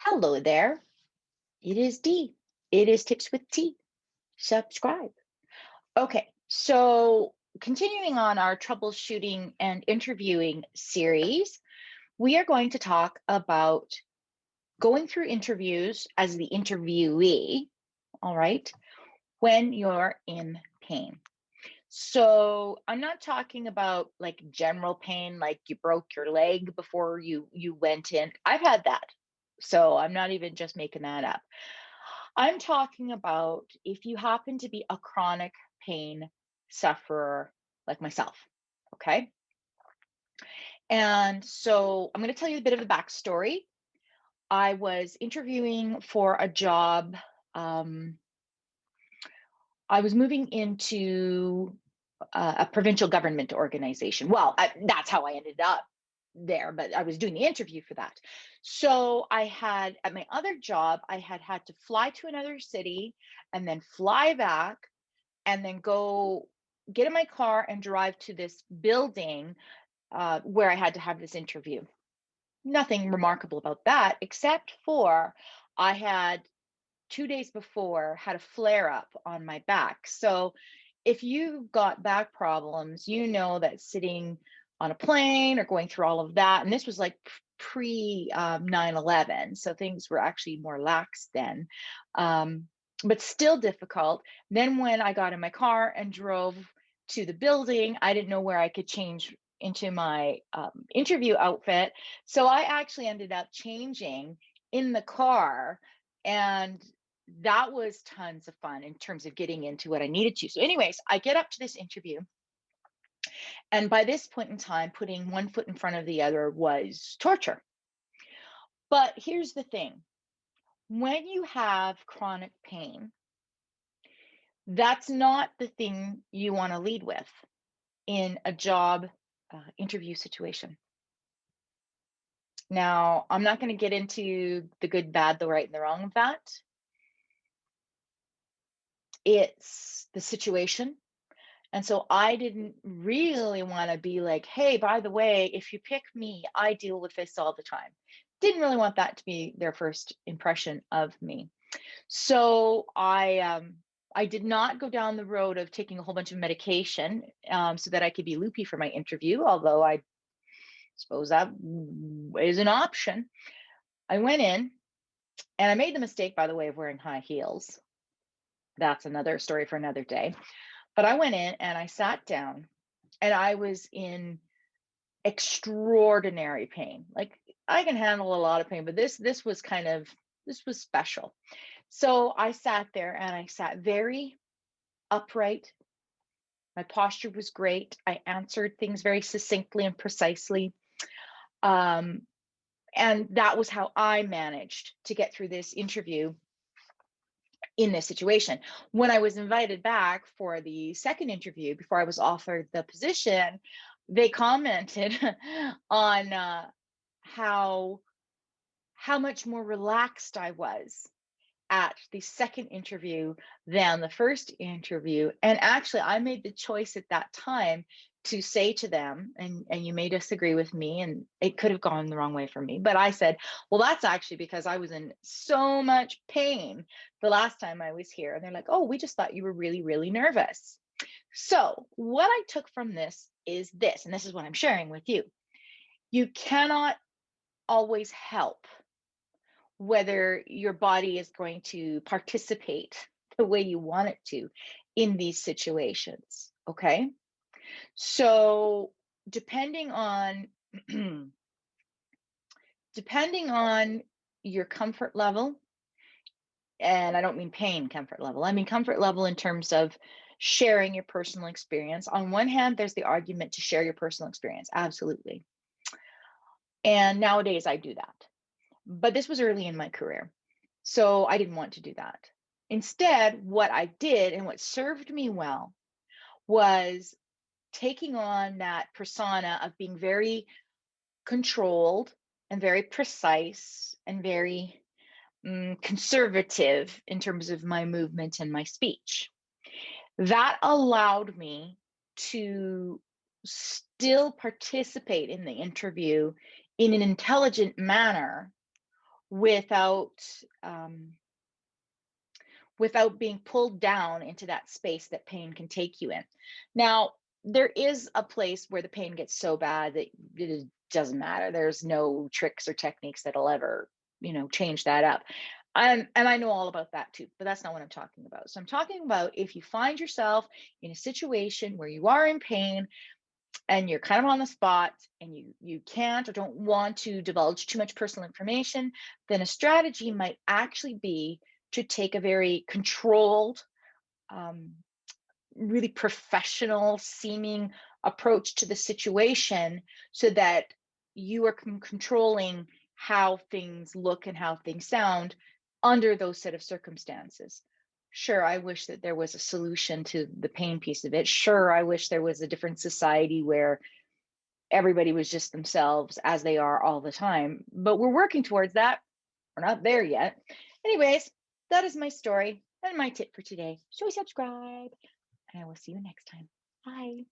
Hello there. It is D. It is Tips with T. Subscribe. Okay, so continuing on our troubleshooting and interviewing series, we are going to talk about going through interviews as the interviewee, all right, when you're in pain. So I'm not talking about like general pain, like you broke your leg before you went in. I've had that. So I'm not even just making that up. I'm talking about if you happen to be a chronic pain sufferer like myself. Okay. And so I'm going to tell you a bit of the backstory. I was interviewing for a job. Um, I was moving into a provincial government organization. Well, that's how I ended up there, but I was doing the interview for that. So I had, at my other job, I had to fly to another city and then fly back and then go get in my car and drive to this building where I had to have this interview. Nothing remarkable about that, except for I had 2 days before had a flare up on my back. So if you've got back problems, you know that sitting on a plane or going through all of that, and this was like pre 9/11, so things were actually more lax then, but still difficult. Then when I got in my car and drove to the building, I didn't know where I could change into my interview outfit. So I actually ended up changing in the car, and that was tons of fun in terms of getting into what I needed to. So, anyways, I get up to this interview. And by this point in time, putting one foot in front of the other was torture. But here's the thing, when you have chronic pain, that's not the thing you want to lead with in a job interview situation. Now, I'm not going to get into the good, bad, the right, and the wrong of that. It's the situation. And so I didn't really want to be like, hey, by the way, if you pick me, I deal with this all the time. Didn't really want that to be their first impression of me. So I did not go down the road of taking a whole bunch of medication so that I could be loopy for my interview, although I suppose that is an option. I went in and I made the mistake, by the way, of wearing high heels. That's another story for another day. But I went in and I sat down and I was in extraordinary pain. Like I can handle a lot of pain, but this was special. So I sat there and I sat very upright. My posture was great. I answered things very succinctly and precisely. Um, and that was how I managed to get through this interview in this situation. When I was invited back for the second interview before I was offered the position, they commented on how much more relaxed I was at the second interview than the first interview. And actually, I made the choice at that time to say to them, and you may disagree with me, and it could have gone the wrong way for me, but I said, well, that's actually because I was in so much pain the last time I was here. And they're like, oh, we just thought you were really, really nervous. So what I took from this is this, and this is what I'm sharing with you. You cannot always help whether your body is going to participate the way you want it to in these situations. Okay. So depending on depending on your comfort level, and I don't mean pain comfort level, I mean comfort level in terms of sharing your personal experience. On one hand, there's the argument to share your personal experience. Absolutely. And nowadays I do that. But this was early in my career. So I didn't want to do that. Instead, what I did and what served me well was taking on that persona of being very controlled and very precise and very conservative in terms of my movement and my speech. That allowed me to still participate in the interview in an intelligent manner without without being pulled down into that space that pain can take you in. Now, there is a place where the pain gets so bad that it doesn't matter. There's no tricks or techniques that'll ever, change that up. And I know all about that too, but that's not what I'm talking about. So I'm talking about if you find yourself in a situation where you are in pain and you're kind of on the spot and you can't or don't want to divulge too much personal information, then a strategy might actually be to take a very controlled, um, really professional seeming approach to the situation so that you are controlling how things look and how things sound under those set of circumstances. Sure, I wish that there was a solution to the pain piece of it. Sure, I wish there was a different society where everybody was just themselves as they are all the time, but we're working towards that. We're not there yet. Anyways, that is my story and my tip for today. So subscribe, and I will see you next time. Bye.